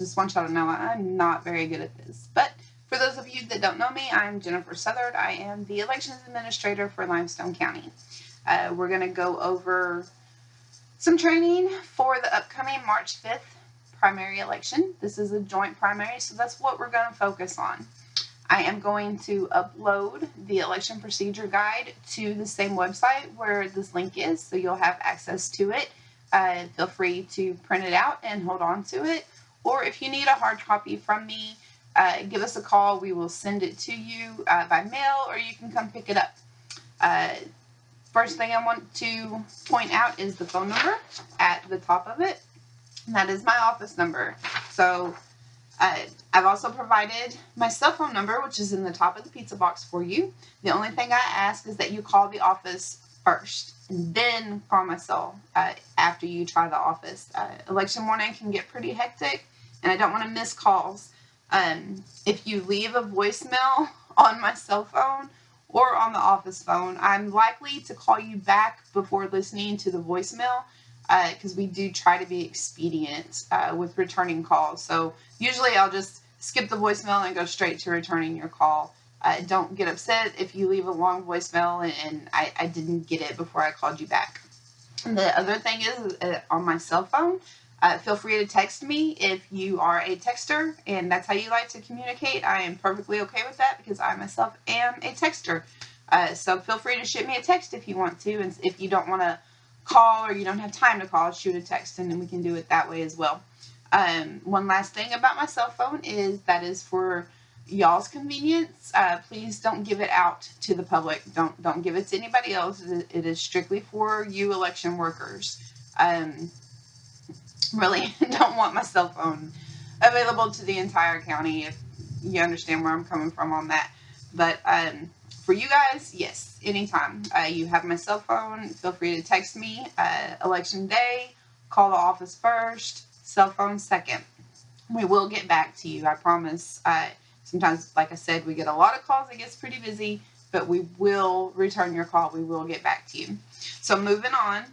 Just want y'all to know I'm not very good at this. But for those of you that don't know me, I'm Jennifer Southard. I am the Elections Administrator for Limestone County. We're going to go over some training for the upcoming March 5th primary election. This is a joint primary, so that's what we're going to focus on. I am going to upload the election procedure guide to the same website where this link is, so you'll have access to it. Feel free to print it out and hold on to it. Or if you need a hard copy from me, give us a call. We will send it to you by mail, or you can come pick it up. First thing I want to point out is the phone number at the top of it. And that is my office number. So I've also provided my cell phone number, which is in the top of the pizza box for you. The only thing I ask is that you call the office first and then call my cell after you try the office. Election morning can get pretty hectic, and I don't want to miss calls. If you leave a voicemail on my cell phone or on the office phone, I'm likely to call you back before listening to the voicemail, because we do try to be expedient with returning calls. So usually I'll just skip the voicemail and go straight to returning your call. Don't get upset if you leave a long voicemail and I didn't get it before I called you back. And the other thing is, on my cell phone, feel free to text me if you are a texter and that's how you like to communicate. I am perfectly okay with that because I myself am a texter. So feel free to shoot me a text if you want to, and if you don't want to call or you don't have time to call, shoot a text, and then we can do it that way as well. One last thing about my cell phone is that is for y'all's convenience. Please don't give it out to the public. Don't give it to anybody else. It is strictly for you election workers. Really don't want my cell phone available to the entire county, if you understand where I'm coming from on that. But for you guys, yes, anytime. You have my cell phone. Feel free to text me. Election day, call the office first, cell phone second. We will get back to you, I promise. Sometimes, like I said, we get a lot of calls. It gets pretty busy, but we will return your call. We will get back to you. So moving on,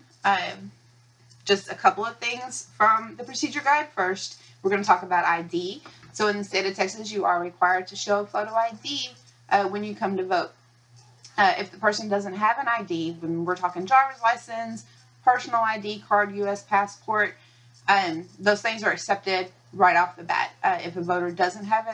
just a couple of things from the procedure guide first. We're going to talk about ID. So in the state of Texas, you are required to show a photo ID when you come to vote. If the person doesn't have an ID, when we're talking driver's license, personal ID card, U.S. passport, those things are accepted right off the bat. If a voter doesn't have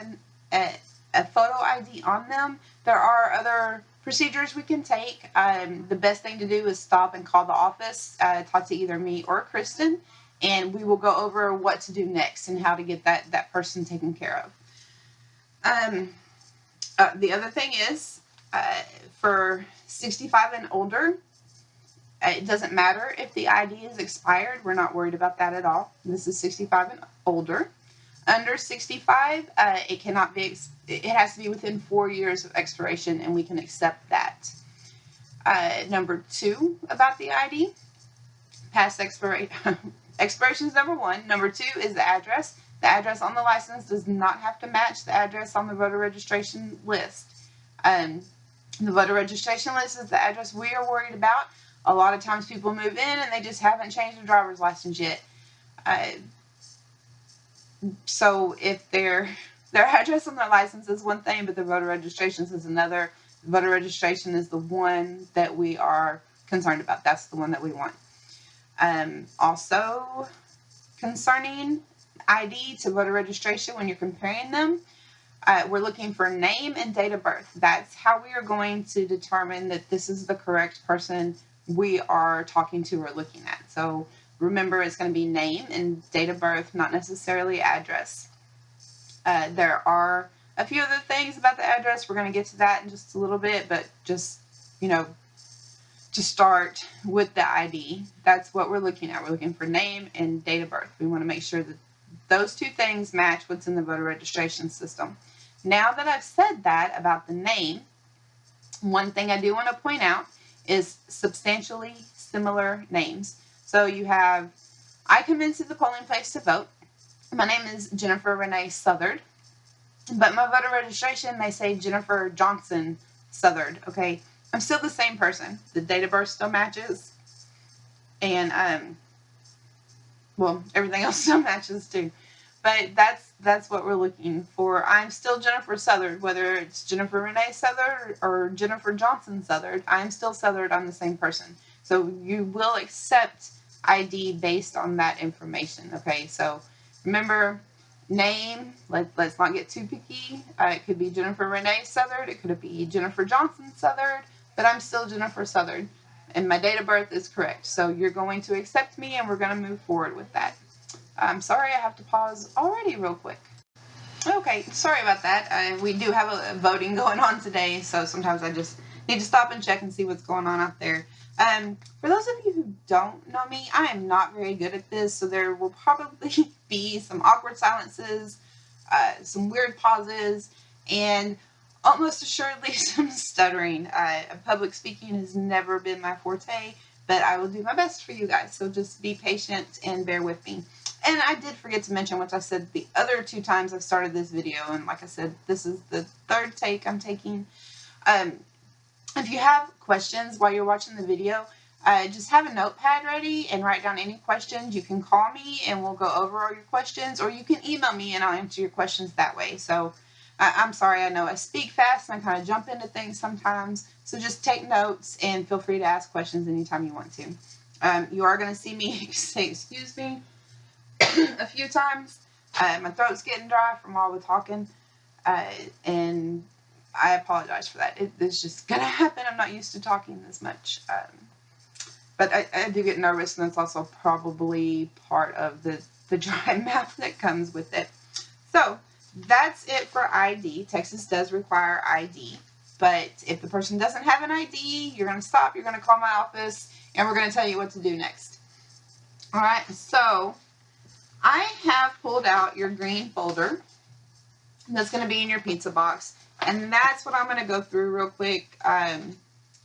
a photo ID on them, there are other procedures we can take. The best thing to do is stop and call the office, talk to either me or Kristen, and we will go over what to do next and how to get that person taken care of. The other thing is, for 65 and older, it doesn't matter if the ID is expired. We're not worried about that at all. This is 65 and older. Under 65, it cannot be. It has to be within 4 years of expiration, and we can accept that. Number 2 about the ID, past expiration. Expiration is number 1. Number 2 is the address. The address on the license does not have to match the address on the voter registration list. The voter registration list is the address we are worried about. A lot of times people move in and they just haven't changed their driver's license yet. So if their address on their license is one thing, but their voter registration is another, the voter registration is the one that we are concerned about. That's the one that we want. Also, concerning ID to voter registration, when you're comparing them, we're looking for name and date of birth. That's how we are going to determine that this is the correct person we are talking to or looking at. So remember, it's going to be name and date of birth, not necessarily address. There are a few other things about the address. We're going to get to that in just a little bit, but just, to start with the ID, that's what we're looking at. We're looking for name and date of birth. We want to make sure that those two things match what's in the voter registration system. Now that I've said that about the name, one thing I do want to point out is substantially similar names. So you have, I come into the polling place to vote. My name is Jennifer Renee Southard, but my voter registration may say Jennifer Johnson Southard. Okay, I'm still the same person. The date of birth still matches, and everything else still matches too. but that's what we're looking for. I'm still Jennifer Southard, whether it's Jennifer Renee Southard or Jennifer Johnson Southard. I'm still Southard. I'm the same person. So you will accept ID based on that information. Okay, so remember, name. Let's not get too picky. It could be Jennifer Renee Southard. It could be Jennifer Johnson Southard. But I'm still Jennifer Southard, and my date of birth is correct. So you're going to accept me, and we're going to move forward with that. I'm sorry I have to pause already real quick. Okay, sorry about that. We do have a voting going on today, so sometimes I just need to stop and check and see what's going on out there. For those of you who don't know me, I am not very good at this, so there will probably be some awkward silences, some weird pauses, and almost assuredly some stuttering. Public speaking has never been my forte, but I will do my best for you guys, so just be patient and bear with me. And I did forget to mention, which I said the other 2 times I've started this video, and like I said, this is the 3rd take I'm taking. If you have questions while you're watching the video, just have a notepad ready and write down any questions. You can call me and we'll go over all your questions, or you can email me and I'll answer your questions that way. So I'm sorry, I know I speak fast and I kind of jump into things sometimes. So just take notes and feel free to ask questions anytime you want to. You are going to see me say excuse me a few times. My throat's getting dry from all the talking, and I apologize for that. It's just going to happen. I'm not used to talking this much. But I do get nervous, and that's also probably part of the dry mouth that comes with it. So that's it for ID. Texas does require ID. But if the person doesn't have an ID, you're going to stop. You're going to call my office, and we're going to tell you what to do next. All right. So I have pulled out your green folder that's going to be in your pizza box. And that's what I'm going to go through real quick,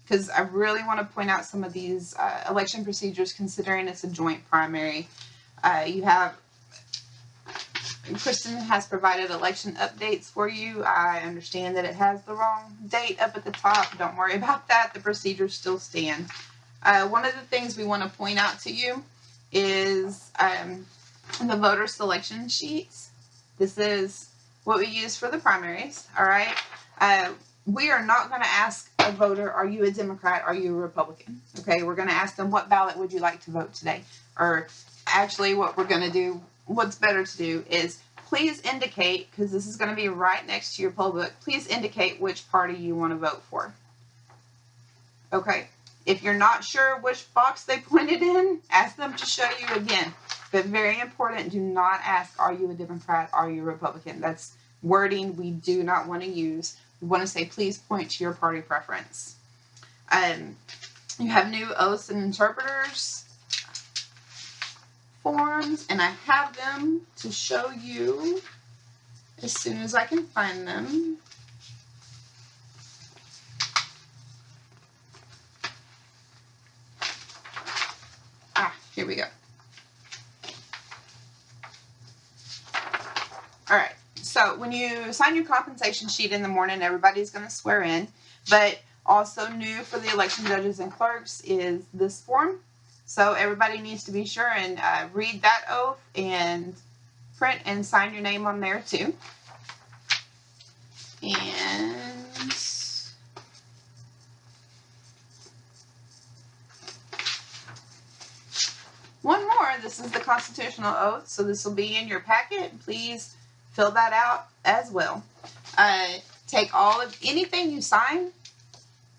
because I really want to point out some of these election procedures, considering it's a joint primary. Kristen has provided election updates for you. I understand that it has the wrong date up at the top. Don't worry about that. The procedures still stand. One of the things we want to point out to you is the voter selection sheets. This is what we use for the primaries, all right? We are not going to ask a voter, are you a Democrat, are you a Republican? Okay, we're going to ask them, what ballot would you like to vote today? Or actually what we're going to do, what's better to do is please indicate, because this is going to be right next to your poll book, please indicate which party you want to vote for. Okay, if you're not sure which box they pointed in, ask them to show you again. But very important, do not ask, are you a Democrat, are you a Republican? That's wording we do not want to use. We want to say, please point to your party preference. You have new oaths and interpreters forms, and I have them to show you as soon as I can find them. Here we go. All right, so when you sign your compensation sheet in the morning, everybody's going to swear in, but also new for the election judges and clerks is this form. So everybody needs to be sure and read that oath and print and sign your name on there too. And one more, this is the constitutional oath, so this will be in your packet. Please fill that out as well. Take all of anything you sign,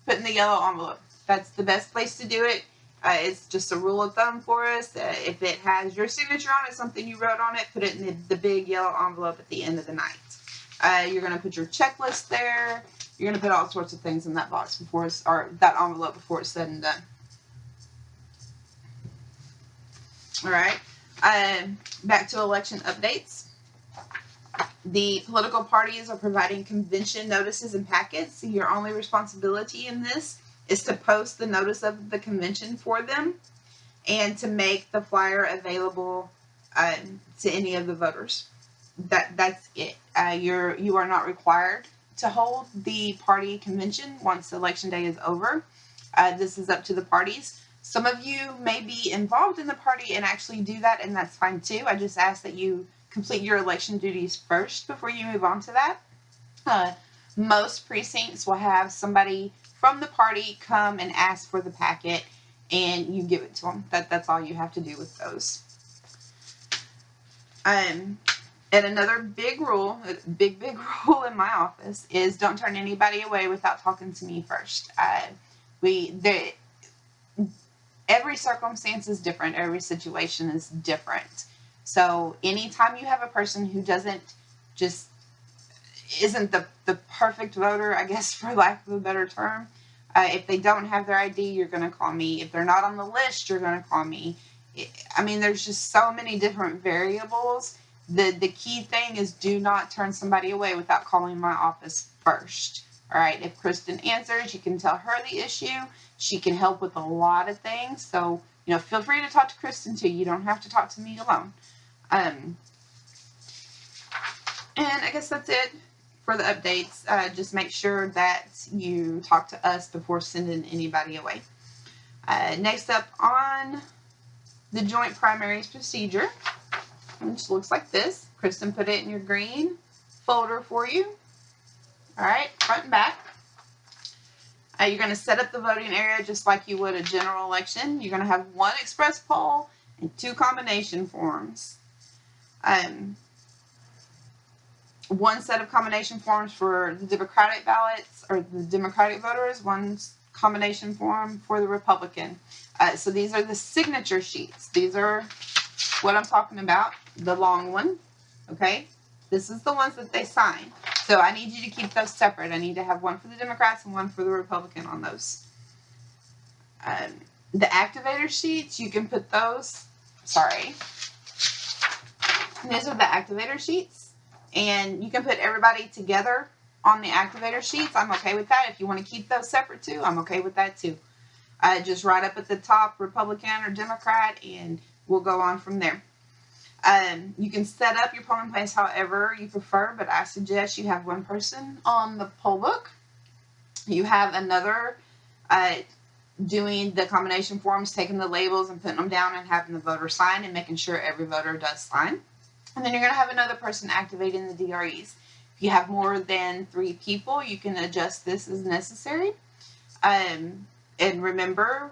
put in the yellow envelope. That's the best place to do it. It's just a rule of thumb for us. If it has your signature on it, something you wrote on it, put it in the big yellow envelope at the end of the night. You're going to put your checklist there. You're going to put all sorts of things in that box before it's, or that envelope before it's said and done. All right. Back to election updates. The political parties are providing convention notices and packets. Your only responsibility in this is to post the notice of the convention for them and to make the flyer available to any of the voters. That's it. You are not required to hold the party convention once election day is over. This is up to the parties. Some of you may be involved in the party and actually do that, and that's fine too. I just ask that you complete your election duties first before you move on to that. Most precincts will have somebody from the party come and ask for the packet, and you give it to them. That's all you have to do with those. And another big rule, big rule in my office is don't turn anybody away without talking to me first. Every circumstance is different. Every situation is different. So anytime you have a person who isn't the perfect voter, I guess, for lack of a better term, if they don't have their ID, you're going to call me. If they're not on the list, you're going to call me. There's just so many different variables. The key thing is do not turn somebody away without calling my office first. All right, if Kristen answers, you can tell her the issue. She can help with a lot of things. So, feel free to talk to Kristen too. You don't have to talk to me alone. And I guess that's it for the updates. Just make sure that you talk to us before sending anybody away. Next up on the joint primaries procedure, which looks like this. Kristen put it in your green folder for you. All right, front and back. You're going to set up the voting area just like you would a general election. You're going to have one express poll and 2 combination forms. One set of combination forms for the Democratic ballots or the Democratic voters, one combination form for the Republican. So these are the signature sheets. These are what I'm talking about, the long one, okay? This is the ones that they sign. So I need you to keep those separate. I need to have one for the Democrats and one for the Republican on those. The activator sheets, you can put those, these are the activator sheets. And you can put everybody together on the activator sheets. I'm okay with that. If you want to keep those separate too, I'm okay with that too. Just right up at the top, Republican or Democrat, and we'll go on from there. You can set up your polling place however you prefer, but I suggest you have one person on the poll book. You have another doing the combination forms, taking the labels and putting them down and having the voter sign and making sure every voter does sign. And then you're going to have another person activating the DREs. If you have more than 3 people, you can adjust this as necessary. And remember,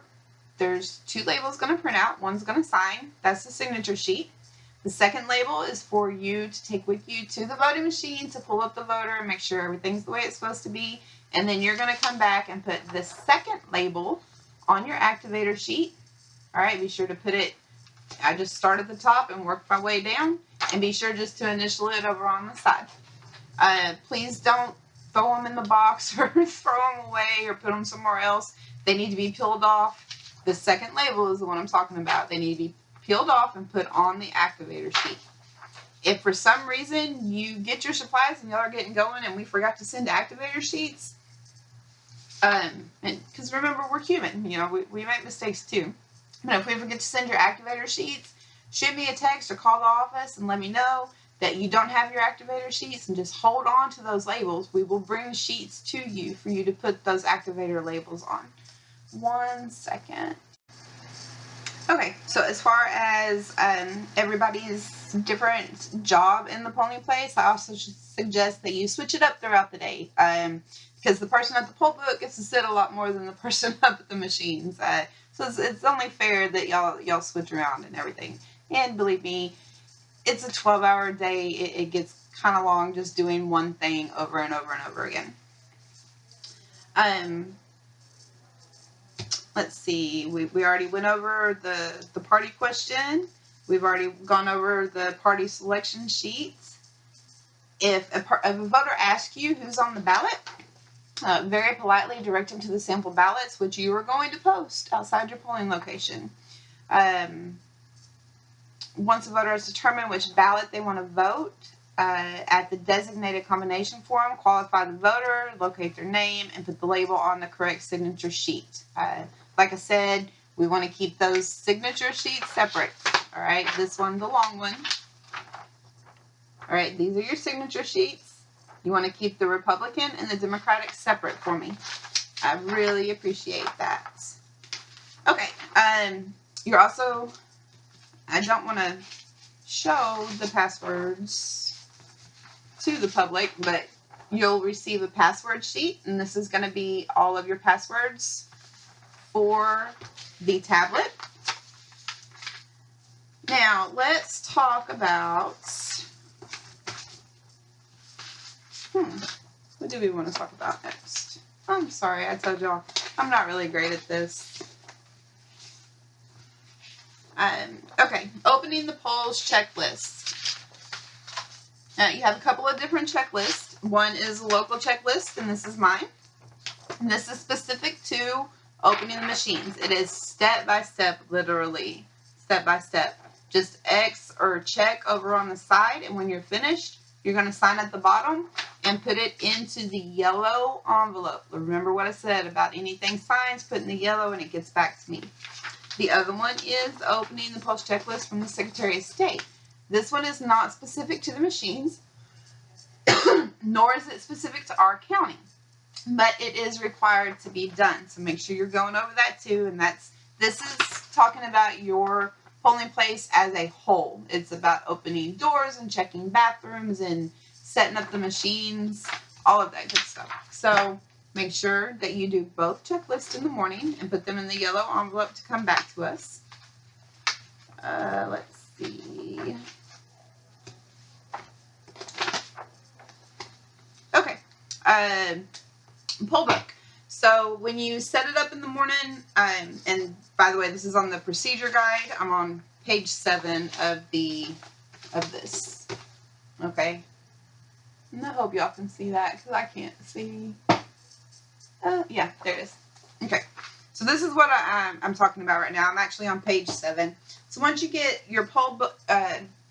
there's 2 labels going to print out. One's going to sign. That's the signature sheet. The second label is for you to take with you to the voting machine to pull up the voter and make sure everything's the way it's supposed to be. And then you're going to come back and put the second label on your activator sheet. All right, be sure to put it, I just start at the top and work my way down. And be sure just to initial it over on the side. Please don't throw them in the box or throw them away or put them somewhere else. They need to be peeled off. The second label is the one I'm talking about. They need to be peeled off and put on the activator sheet. If for some reason you get your supplies and y'all are getting going and we forgot to send activator sheets, because remember, we're human, we make mistakes too. But if we forget to send your activator sheets, shoot me a text or call the office and let me know that you don't have your activator sheets and just hold on to those labels. We will bring sheets to you for you to put those activator labels on. 1 second. Okay, so as far as everybody's different job in the polling place, I also suggest that you switch it up throughout the day. Because the person at the poll booth gets to sit a lot more than the person up at the machines. So it's only fair that y'all switch around and everything. And believe me, it's a 12-hour day. It gets kind of long just doing one thing over and over and over again. Let's see. We already went over the party question. We've already gone over the party selection sheets. If a voter asks you who's on the ballot, very politely direct them to the sample ballots, which you are going to post outside your polling location. Once a voter has determined which ballot they want to vote, at the designated combination form, qualify the voter, locate their name, and put the label on the correct signature sheet. Like I said, we want to keep those signature sheets separate. All right, this one's the long one. All right, these are your signature sheets. You want to keep the Republican and the Democratic separate for me. I really appreciate that. Okay, you're also, I don't want to show the passwords to the public, but you'll receive a password sheet, and this is going to be all of your passwords for the tablet. Now, let's talk about, what do we want to talk about next? I'm sorry, I told y'all, I'm not really great at this. Okay, opening the polls checklist. You have a couple of different checklists. One is a local checklist, and this is mine. And this is specific to opening the machines. It is step by step, literally step by step. Just X or check over on the side, and when you're finished, you're going to sign at the bottom and put it into the yellow envelope. Remember what I said about anything signed, put in the yellow and it gets back to me. The other one is opening the post checklist from the Secretary of State. This one is not specific to the machines, nor is it specific to our county, but it is required to be done. So make sure you're going over that too. And this is talking about your polling place as a whole. It's about opening doors and checking bathrooms and setting up the machines, all of that good stuff. So make sure that you do both checklists in the morning and put them in the yellow envelope to come back to us. Let's see. Okay. Poll book. So when you set it up in the morning, and by the way, this is on the procedure guide. I'm on page 7 of this. Okay. And I hope y'all can see that because I can't see. Yeah, there it is. Okay. So this is what I'm talking about right now. I'm actually on page 7. So once you get your poll book,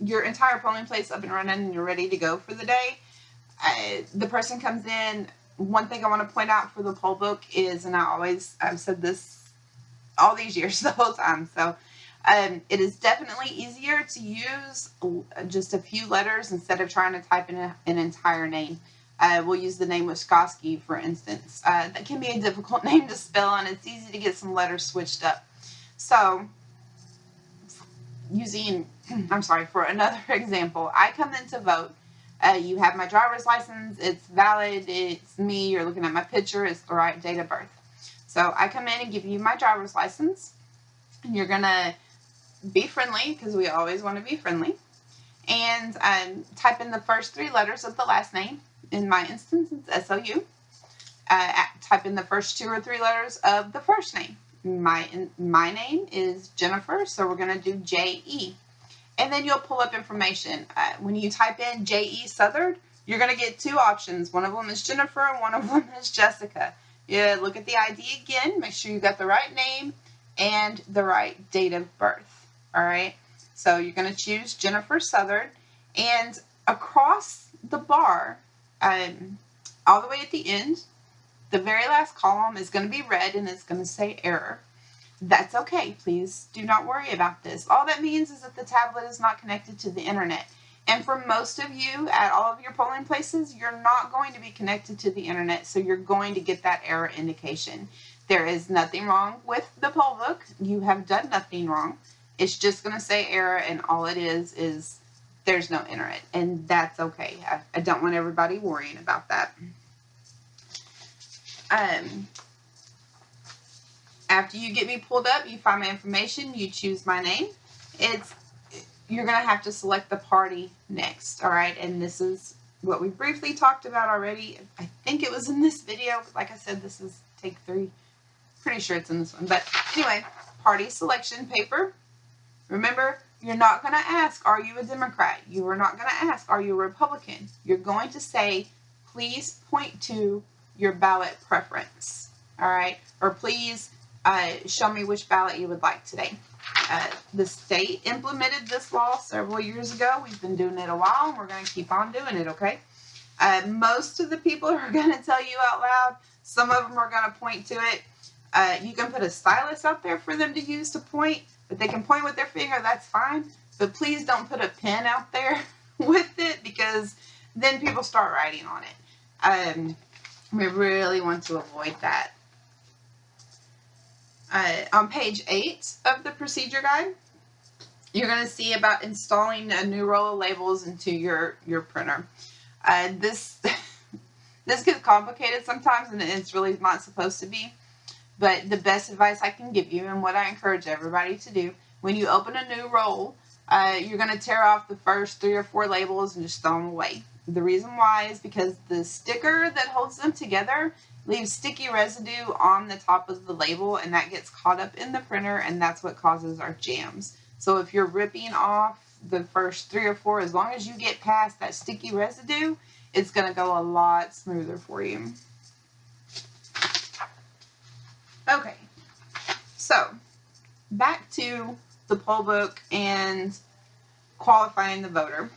your entire polling place up and running and you're ready to go for the day, the person comes in. One thing I want to point out for the poll book is, and I've said this all these years the whole time, so it is definitely easier to use just a few letters instead of trying to type in an entire name. We'll use the name Wiskoski, for instance. That can be a difficult name to spell, and it's easy to get some letters switched up. So, for another example, I come in to vote. You have my driver's license. It's valid. It's me. You're looking at my picture. It's the right date of birth. So I come in and give you my driver's license. And you're going to be friendly, because we always want to be friendly. And type in the first 3 letters of the last name. In my instance, it's S-O-U. Type in the first 2 or 3 letters of the first name. My name is Jennifer, so we're going to do J-E. And then you'll pull up information. When you type in J.E. Southard, you're going to get 2 options. One of them is Jennifer and one of them is Jessica. You look at the ID again. Make sure you got the right name and the right date of birth. All right? So you're going to choose Jennifer Southard. And across the bar, all the way at the end, the very last column is going to be red and it's going to say error. That's okay. Please do not worry about this. All that means is that the tablet is not connected to the internet. And for most of you at all of your polling places, you're not going to be connected to the internet, so you're going to get that error indication. There is nothing wrong with the poll book. You have done nothing wrong. It's just going to say error, and all it is there's no internet, and that's okay. I don't want everybody worrying about that. After you get me pulled up, you find my information, you choose my name. You're going to have to select the party next, all right? And this is what we briefly talked about already. I think it was in this video. Like I said, this is take 3. Pretty sure it's in this one. But anyway, party selection paper. Remember, you're not going to ask, are you a Democrat? You are not going to ask, are you a Republican? You're going to say, please point to your ballot preference, all right? Or please show me which ballot you would like today. The state implemented this law several years ago. We've been doing it a while, and we're going to keep on doing it, okay? Most of the people are going to tell you out loud. Some of them are going to point to it. You can put a stylus out there for them to use to point, but they can point with their finger, that's fine. But please don't put a pen out there with it, because then people start writing on it. We really want to avoid that. On page 8 of the procedure guide, you're going to see about installing a new roll of labels into your printer. This this gets complicated sometimes, and it's really not supposed to be. But the best advice I can give you, and what I encourage everybody to do, when you open a new roll, you're going to tear off the first 3 or 4 labels and just throw them away. The reason why is because the sticker that holds them together leaves sticky residue on the top of the label, and that gets caught up in the printer, and that's what causes our jams. So if you're ripping off the first 3 or 4, as long as you get past that sticky residue, it's going to go a lot smoother for you. Okay, so back to the poll book and qualifying the voter.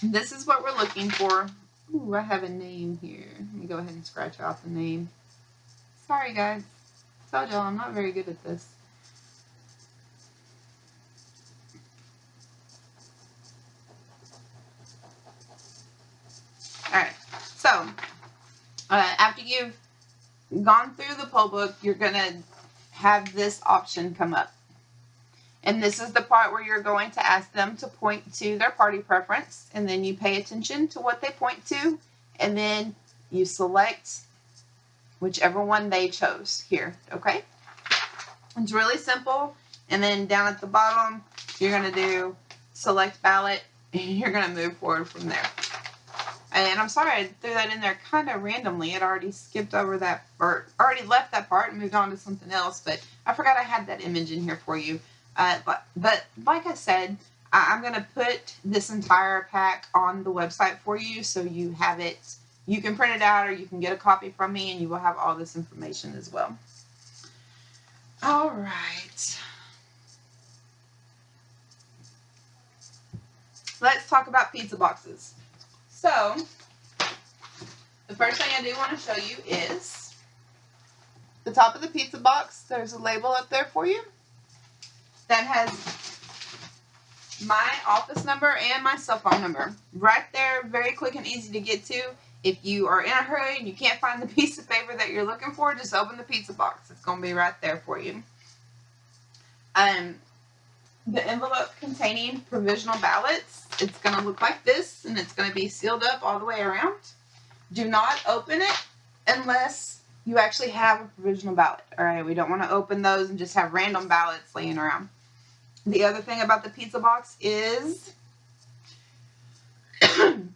This is what we're looking for. Ooh, I have a name here. Let me go ahead and scratch out the name. Sorry, guys. Told y'all I'm not very good at this. Alright, so after you've gone through the poll book, you're going to have this option come up. And this is the part where you're going to ask them to point to their party preference, and then you pay attention to what they point to, and then you select whichever one they chose here, okay? It's really simple. And then down at the bottom, you're going to do select ballot, and you're going to move forward from there. And I'm sorry I threw that in there kind of randomly. It already skipped over that part, already left that part and moved on to something else, but I forgot I had that image in here for you. But like I said, I'm going to put this entire pack on the website for you, so you have it. You can print it out, or you can get a copy from me, and you will have all this information as well. All right. Let's talk about pizza boxes. So, the first thing I do want to show you is the top of the pizza box. There's a label up there for you that has my office number and my cell phone number. Right there, very quick and easy to get to. If you are in a hurry and you can't find the piece of paper that you're looking for, just open the pizza box. It's going to be right there for you. The envelope containing provisional ballots, it's going to look like this, and it's going to be sealed up all the way around. Do not open it unless you actually have a provisional ballot. All right, we don't want to open those and just have random ballots laying around. The other thing about the pizza box is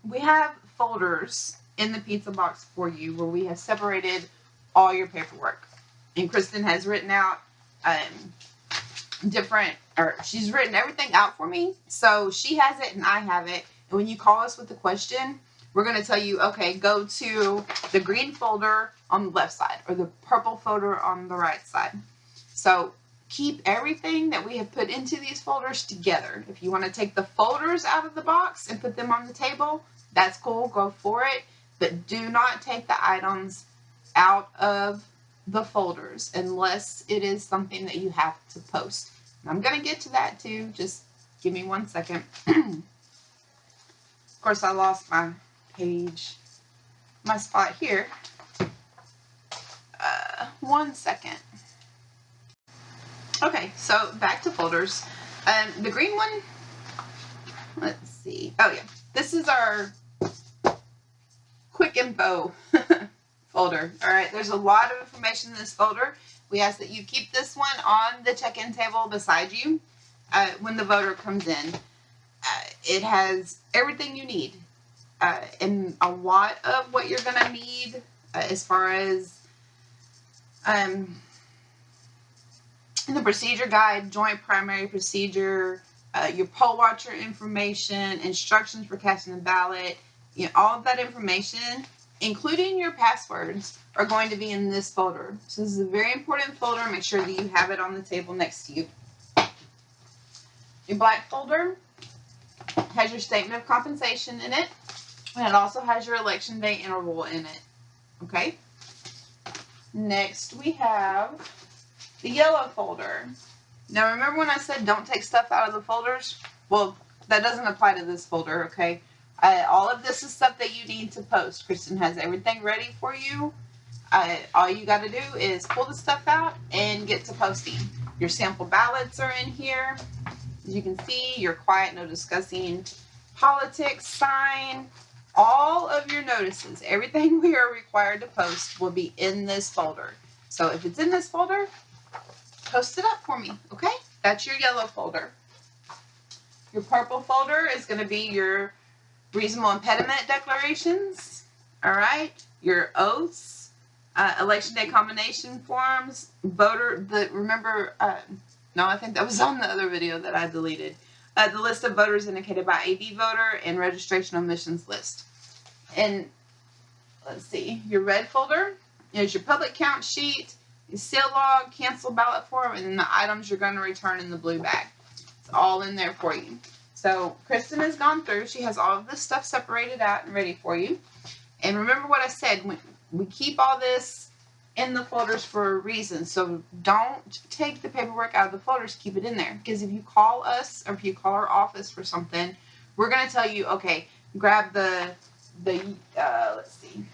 we have folders in the pizza box for you where we have separated all your paperwork. And Kristen has written out she's written everything out for me. So she has it and I have it. And when you call us with a question, we're going to tell you, okay, go to the green folder on the left side or the purple folder on the right side. So keep everything that we have put into these folders together. If you want to take the folders out of the box and put them on the table, that's cool, go for it. But do not take the items out of the folders unless it is something that you have to post. And I'm going to get to that too. Just give me 1 second. Of course, I lost my page, my spot here. 1 second. Okay, so back to folders. The green one, let's see. Oh yeah, this is our quick info folder. All right, there's a lot of information in this folder. We ask that you keep this one on the check-in table beside you when the voter comes in. It has everything you need and a lot of what you're going to need as far as the procedure guide, joint primary procedure, your poll watcher information, instructions for casting the ballot. You know, all of that information, including your passwords, are going to be in this folder. So this is a very important folder. Make sure that you have it on the table next to you. Your black folder has your statement of compensation in it, and it also has your election day interval in it. Okay? Next, we have the yellow folder. Now, remember when I said don't take stuff out of the folders? Well, that doesn't apply to this folder, okay? All of this is stuff that you need to post. Kristen has everything ready for you. All you got to do is pull the stuff out and get to posting. Your sample ballots are in here. As you can see, your quiet, no discussing politics sign, all of your notices, everything we are required to post will be in this folder. So if it's in this folder, post it up for me, okay? That's your yellow folder. Your purple folder is going to be your reasonable impediment declarations, all right? Your oaths, election day combination forms, remember, no, I think that was on the other video that I deleted. The list of voters indicated by AB voter and registration omissions list. And let's see, your red folder is your public count sheet, your seal log, cancel ballot form, and then the items you're going to return in the blue bag. It's all in there for you. So Kristen has gone through. She has all of this stuff separated out and ready for you. And remember what I said, we keep all this in the folders for a reason. So don't take the paperwork out of the folders, keep it in there. Because if you call us or if you call our office for something, we're going to tell you, okay, grab the let's see,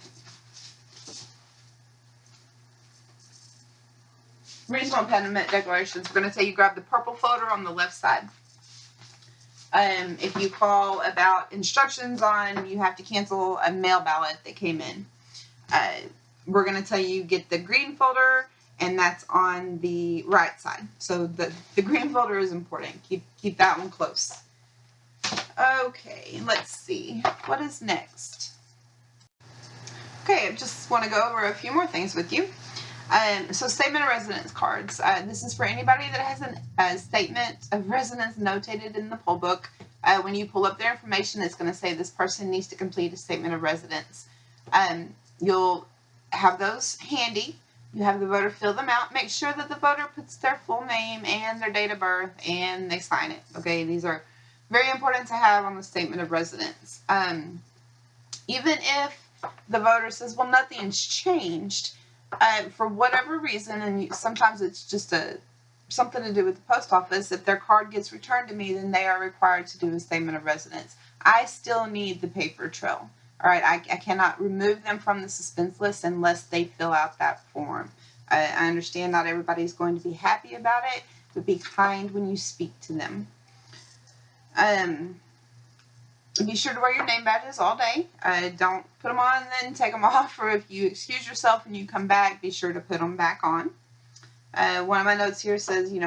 reasonable impediment declarations. We're going to tell you grab the purple folder on the left side. If you call about instructions on you have to cancel a mail ballot that came in, we're going to tell you get the green folder, and that's on the right side. So the green folder is important. Keep that one close. Okay, let's see. What is next? Okay, I just want to go over a few more things with you. So statement of residence cards. This is for anybody that has a statement of residence notated in the poll book. When you pull up their information, it's going to say this person needs to complete a statement of residence. You'll have those handy. You have the voter fill them out. Make sure that the voter puts their full name and their date of birth and they sign it. Okay, these are very important to have on the statement of residence. Even if the voter says, well, nothing's changed, for whatever reason, and sometimes it's just something to do with the post office, if their card gets returned to me, then they are required to do a statement of residence. I still need the paper trail. All right, I cannot remove them from the suspense list unless they fill out that form. I understand not everybody's going to be happy about it, but be kind when you speak to them. Be sure to wear your name badges all day. Don't put them on and then take them off, or if you excuse yourself and you come back, be sure to put them back on. One of my notes here says, we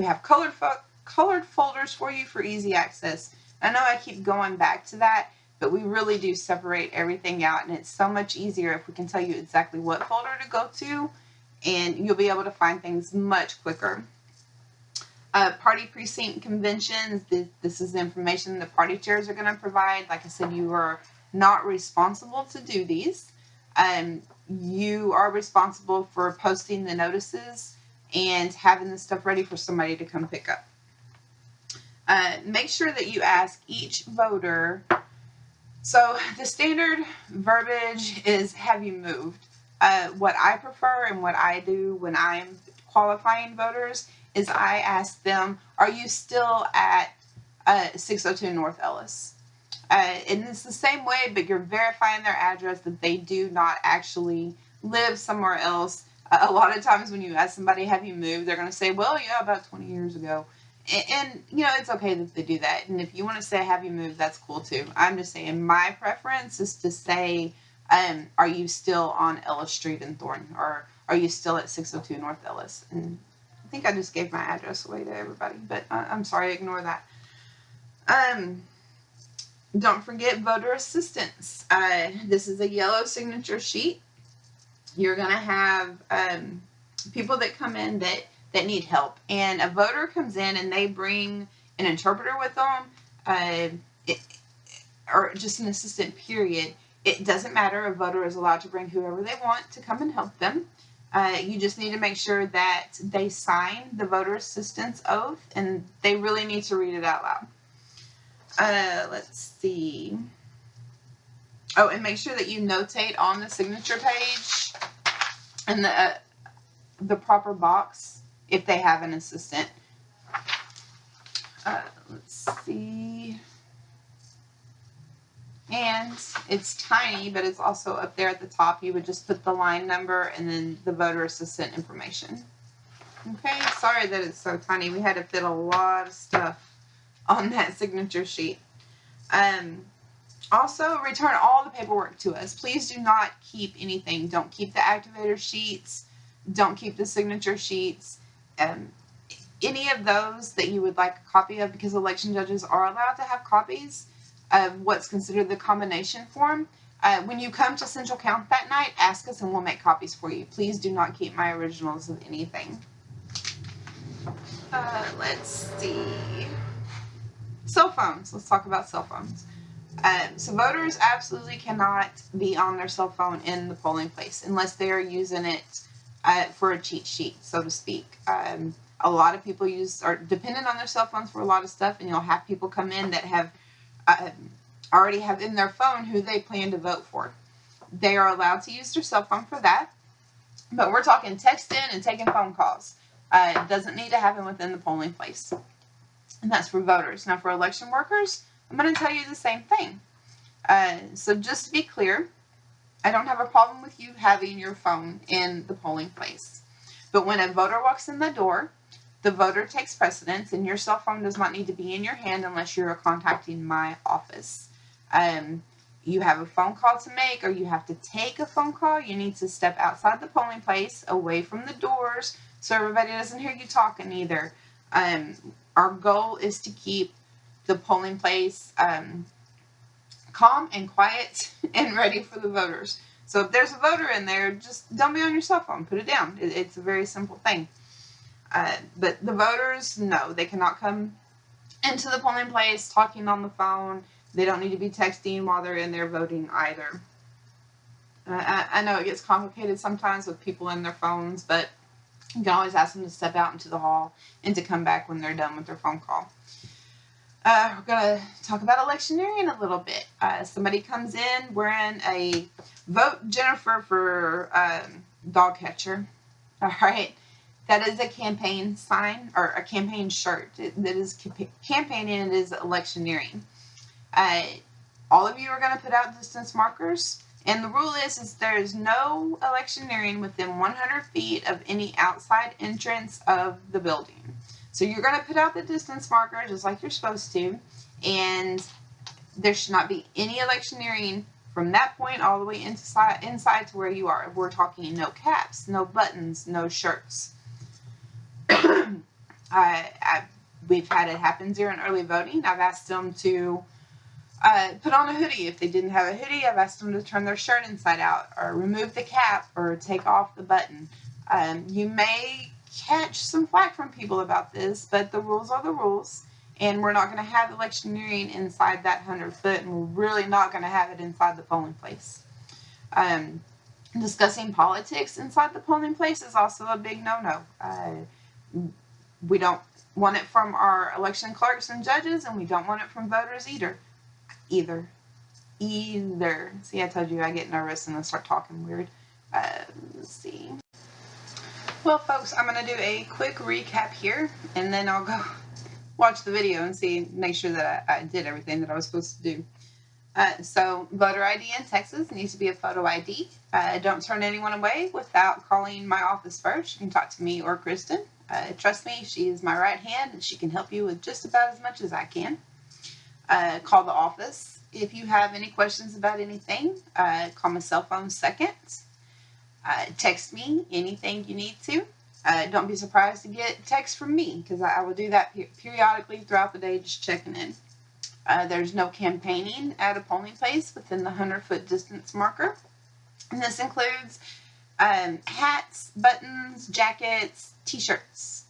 have colored folders for you for easy access. I know I keep going back to that, but we really do separate everything out, and it's so much easier if we can tell you exactly what folder to go to, and you'll be able to find things much quicker. Party precinct conventions, this is the information the party chairs are going to provide. Like I said, you are not responsible to do these. You are responsible for posting the notices and having the stuff ready for somebody to come pick up. Make sure that you ask each voter. So the standard verbiage is, have you moved? What I prefer and what I do when I'm qualifying voters is I ask them, are you still at 602 North Ellis? And it's the same way, but you're verifying their address that they do not actually live somewhere else. A lot of times when you ask somebody, have you moved? They're going to say, well, yeah, about 20 years ago. And it's okay that they do that. And if you want to say, have you moved, that's cool too. I'm just saying my preference is to say, are you still on Ellis Street in Thornton? Or are you still at 602 North Ellis? And I think I just gave my address away to everybody, but I'm sorry, ignore that. Don't forget voter assistance. This is a yellow signature sheet. You're going to have people that come in that need help. And a voter comes in and they bring an interpreter with them, or just an assistant, period. It doesn't matter. A voter is allowed to bring whoever they want to come and help them. You just need to make sure that they sign the voter assistance oath, and they really need to read it out loud. Let's see. Oh, and make sure that you notate on the signature page and the proper box if they have an assistant. Let's see. And it's tiny, but it's also up there at the top. You would just put the line number and then the voter assistant information. Okay, sorry that it's so tiny. We had to fit a lot of stuff on that signature sheet. Also, return all the paperwork to us. Please do not keep anything. Don't keep the activator sheets. Don't keep the signature sheets. Any of those that you would like a copy of, because election judges are allowed to have copies of what's considered the combination form. When you come to Central Count that night, ask us and we'll make copies for you. Please do not keep my originals of anything. Let's see. Cell phones. Let's talk about cell phones. So voters absolutely cannot be on their cell phone in the polling place unless they are using it for a cheat sheet, so to speak. A lot of people are dependent on their cell phones for a lot of stuff, and you'll have people come in that have already have in their phone who they plan to vote for. They are allowed to use their cell phone for that, but we're talking texting and taking phone calls. It doesn't need to happen within the polling place, and that's for voters. Now, for election workers, I'm going to tell you the same thing. So just to be clear, I don't have a problem with you having your phone in the polling place. But when a voter walks in the door, the voter takes precedence, and your cell phone does not need to be in your hand unless you're contacting my office. You have a phone call to make, or you have to take a phone call, you need to step outside the polling place, away from the doors, so everybody doesn't hear you talking either. Our goal is to keep the polling place calm and quiet and ready for the voters. So if there's a voter in there, just don't be on your cell phone. Put it down. It's a very simple thing. But the voters, no, they cannot come into the polling place talking on the phone. They don't need to be texting while they're in there voting either. I know it gets complicated sometimes with people in their phones, but you can always ask them to step out into the hall and to come back when they're done with their phone call. We're going to talk about electioneering a little bit. Somebody comes in wearing a Vote Jennifer for dog catcher. All right. That is a campaign sign or a campaign shirt. That is campaigning and it is electioneering. All of you are going to put out distance markers. And the rule is there is no electioneering within 100 feet of any outside entrance of the building. So you're going to put out the distance marker just like you're supposed to, and there should not be any electioneering from that point all the way inside to where you are. We're talking no caps, no buttons, no shirts. We've had it happen during early voting. I've asked them to put on a hoodie. If they didn't have a hoodie, I've asked them to turn their shirt inside out or remove the cap or take off the button. You may catch some flack from people about this, but the rules are the rules, and we're not going to have electioneering inside that 100 foot, and we're really not going to have it inside the polling place. Discussing politics inside the polling place is also a big no-no. We don't want it from our election clerks and judges, and we don't want it from voters either. See, I told you I get nervous and I start talking weird. Let's see. Well, folks, I'm going to do a quick recap here, and then I'll go watch the video and make sure that I did everything that I was supposed to do. So, voter ID in Texas needs to be a photo ID. Don't turn anyone away without calling my office first. You can talk to me or Kristen. Trust me, she is my right hand, and she can help you with just about as much as I can. Call the office. If you have any questions about anything, call my cell phone second. Text me anything you need to. Don't be surprised to get text from me, because I will do that periodically throughout the day, just checking in. There's no campaigning at a polling place within the 100-foot distance marker. And this includes hats, buttons, jackets, t-shirts.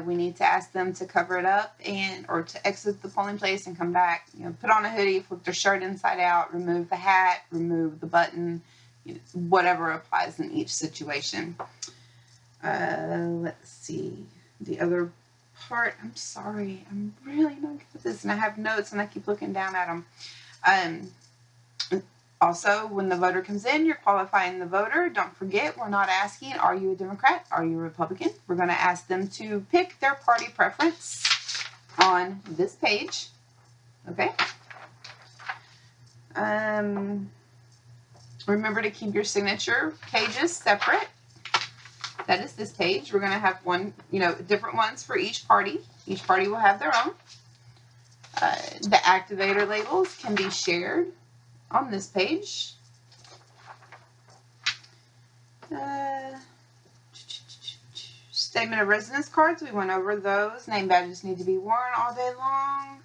We need to ask them to cover it up or to exit the polling place and come back. Put on a hoodie, flip their shirt inside out, remove the hat, remove the button, whatever applies in each situation. Let's see. The other part, I'm sorry, I'm really not good at this, and I have notes and I keep looking down at them. Also, when the voter comes in, you're qualifying the voter. Don't forget, we're not asking, are you a Democrat? Are you a Republican? We're going to ask them to pick their party preference on this page. Okay? Remember to keep your signature pages separate. That is this page. We're going to have one, different ones for each party. Each party will have their own. The activator labels can be shared on this page. Statement of residence cards, we went over those. Name badges need to be worn all day long.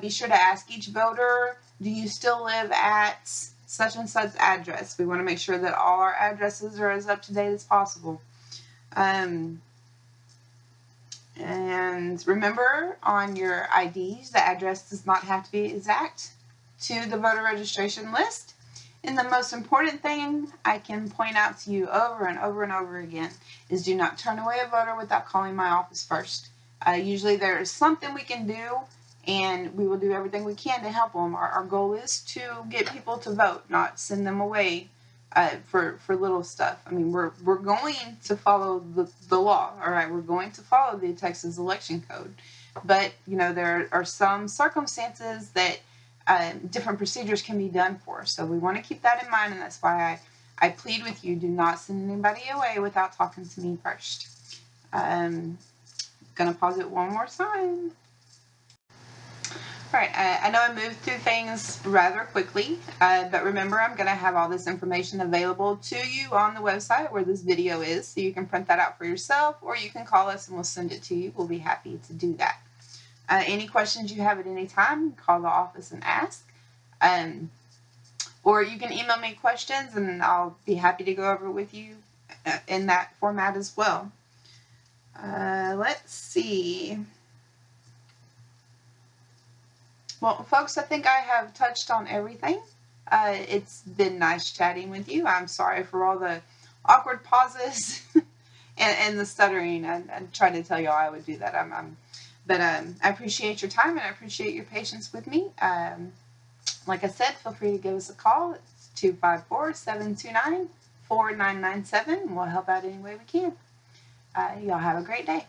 Be sure to ask each voter, do you still live at such and such address? We want to make sure that all our addresses are as up to date as possible. And remember, on your IDs, the address does not have to be exact to the voter registration list. And the most important thing I can point out to you over and over and over again is do not turn away a voter without calling my office first. Usually there is something we can do, and we will do everything we can to help them. Our goal is to get people to vote, not send them away for little stuff. I mean, we're going to follow the law, all right? We're going to follow the Texas election code. But, there are some circumstances that different procedures can be done for. So we want to keep that in mind, and that's why I plead with you, do not send anybody away without talking to me first. I'm going to pause it one more time. All right, I know I moved through things rather quickly, but remember, I'm going to have all this information available to you on the website where this video is, so you can print that out for yourself, or you can call us and we'll send it to you. We'll be happy to do that. Any questions you have at any time, call the office and ask. Or you can email me questions and I'll be happy to go over it with you in that format as well. Let's see. Well, folks, I think I have touched on everything. It's been nice chatting with you. I'm sorry for all the awkward pauses and the stuttering. I tried to tell y'all I would do that. But I appreciate your time and I appreciate your patience with me. Like I said, feel free to give us a call. It's 254-729-4997. We'll help out any way we can. Y'all have a great day.